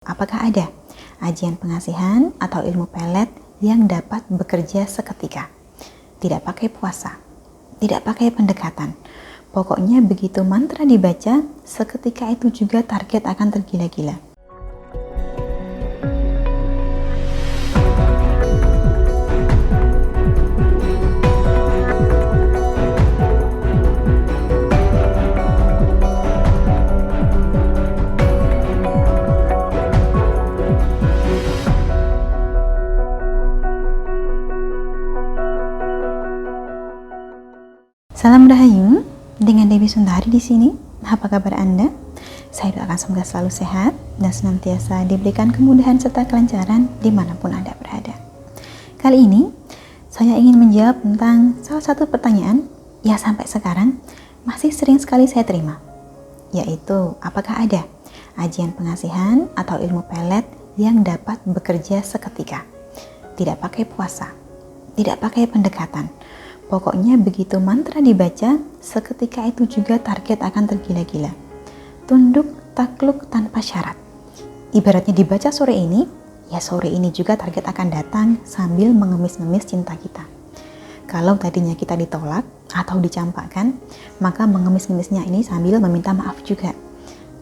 Apakah ada ajian pengasihan atau ilmu pelet yang dapat bekerja seketika? Tidak pakai puasa, tidak pakai pendekatan. Pokoknya begitu mantra dibaca, seketika itu juga target akan tergila-gila. Salam Rahayu, dengan Dewi Sundari di sini. Apa kabar Anda? Saya doakan semoga selalu sehat dan senantiasa diberikan kemudahan serta kelancaran dimanapun Anda berada. Kali ini, saya ingin menjawab tentang salah satu pertanyaan yang sampai sekarang masih sering sekali saya terima, yaitu apakah ada ajian pengasihan atau ilmu pelet yang dapat bekerja seketika? Tidak pakai puasa, tidak pakai pendekatan. Pokoknya begitu mantra dibaca, seketika itu juga target akan tergila-gila. Tunduk takluk tanpa syarat. Ibaratnya dibaca sore ini, ya sore ini juga target akan datang sambil mengemis-ngemis cinta kita. Kalau tadinya kita ditolak atau dicampakkan, maka mengemis-ngemisnya ini sambil meminta maaf juga.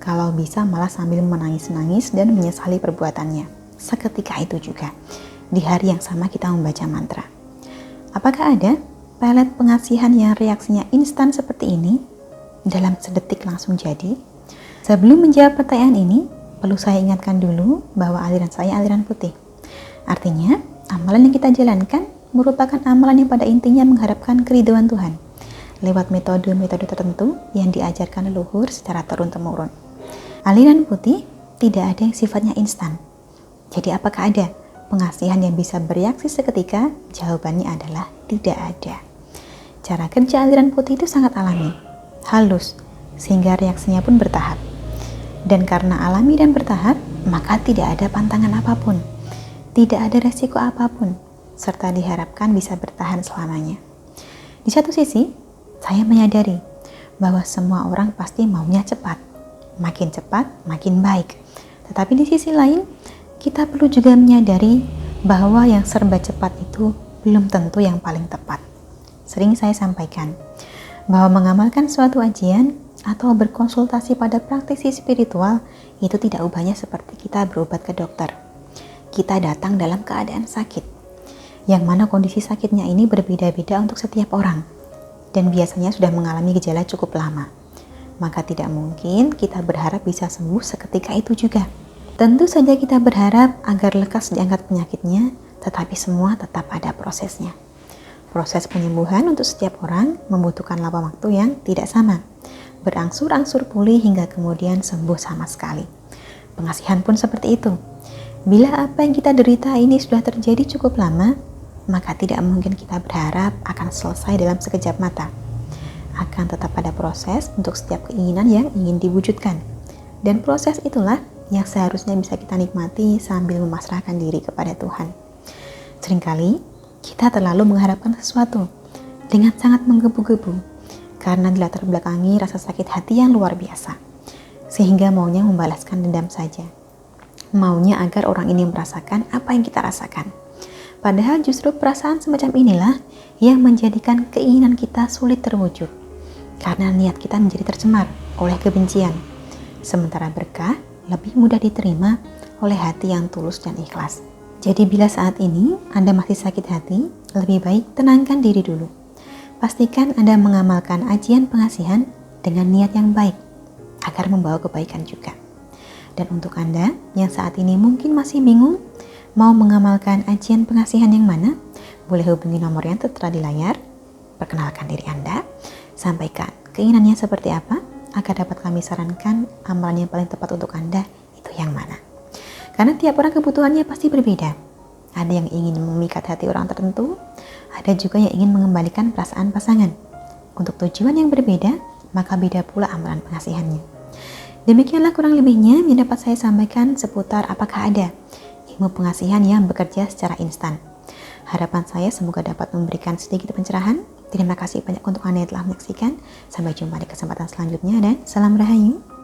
Kalau bisa malah sambil menangis-nangis dan menyesali perbuatannya. Seketika itu juga, di hari yang sama kita membaca mantra. Apakah ada pelet pengasihan yang reaksinya instan seperti ini, dalam sedetik langsung jadi? Sebelum menjawab pertanyaan ini, perlu saya ingatkan dulu bahwa aliran saya aliran putih. Artinya, amalan yang kita jalankan merupakan amalan yang pada intinya mengharapkan keridhaan Tuhan lewat metode-metode tertentu yang diajarkan leluhur secara turun-temurun. Aliran putih tidak ada yang sifatnya instan. Jadi apakah ada pengasihan yang bisa bereaksi seketika? Jawabannya adalah tidak ada. Cara kerja aliran putih itu sangat alami, halus, sehingga reaksinya pun bertahap. Dan karena alami dan bertahap, maka tidak ada pantangan apapun, tidak ada resiko apapun, serta diharapkan bisa bertahan selamanya. Di satu sisi, saya menyadari bahwa semua orang pasti maunya cepat, makin baik. Tetapi di sisi lain, kita perlu juga menyadari bahwa yang serba cepat itu belum tentu yang paling tepat. Sering saya sampaikan bahwa mengamalkan suatu ajian atau berkonsultasi pada praktisi spiritual itu tidak ubahnya seperti kita berobat ke dokter. Kita datang dalam keadaan sakit, yang mana kondisi sakitnya ini berbeda-beda untuk setiap orang dan biasanya sudah mengalami gejala cukup lama. Maka tidak mungkin kita berharap bisa sembuh seketika itu juga. Tentu saja kita berharap agar lekas diangkat penyakitnya, tetapi semua tetap ada prosesnya. Proses penyembuhan untuk setiap orang membutuhkan lama waktu yang tidak sama. Berangsur-angsur pulih hingga kemudian sembuh sama sekali. Pengasihan pun seperti itu. Bila apa yang kita derita ini sudah terjadi cukup lama, maka tidak mungkin kita berharap akan selesai dalam sekejap mata. Akan tetap ada proses untuk setiap keinginan yang ingin diwujudkan. Dan proses itulah yang seharusnya bisa kita nikmati sambil memasrahkan diri kepada Tuhan. Seringkali kita terlalu mengharapkan sesuatu dengan sangat menggebu-gebu karena dilatar belakangi rasa sakit hati yang luar biasa, sehingga maunya membalaskan dendam saja. Maunya agar orang ini merasakan apa yang kita rasakan. Padahal justru perasaan semacam inilah yang menjadikan keinginan kita sulit terwujud karena niat kita menjadi tercemar oleh kebencian. Sementara berkah lebih mudah diterima oleh hati yang tulus dan ikhlas. Jadi bila saat ini Anda masih sakit hati, lebih baik tenangkan diri dulu. Pastikan Anda mengamalkan ajian pengasihan dengan niat yang baik, agar membawa kebaikan juga. Dan untuk Anda yang saat ini mungkin masih bingung, mau mengamalkan ajian pengasihan yang mana? Boleh hubungi nomor yang tertera di layar, perkenalkan diri Anda, sampaikan keinginannya seperti apa, agar dapat kami sarankan amalan yang paling tepat untuk Anda itu yang mana. Karena tiap orang kebutuhannya pasti berbeda. Ada yang ingin memikat hati orang tertentu, ada juga yang ingin mengembalikan perasaan pasangan. Untuk tujuan yang berbeda, maka beda pula amalan pengasihannya. Demikianlah kurang lebihnya yang dapat saya sampaikan seputar apakah ada ilmu pengasihan yang bekerja secara instan. Harapan saya semoga dapat memberikan sedikit pencerahan. Terima kasih banyak untuk Anda yang telah menyaksikan. Sampai jumpa di kesempatan selanjutnya dan salam Rahayu.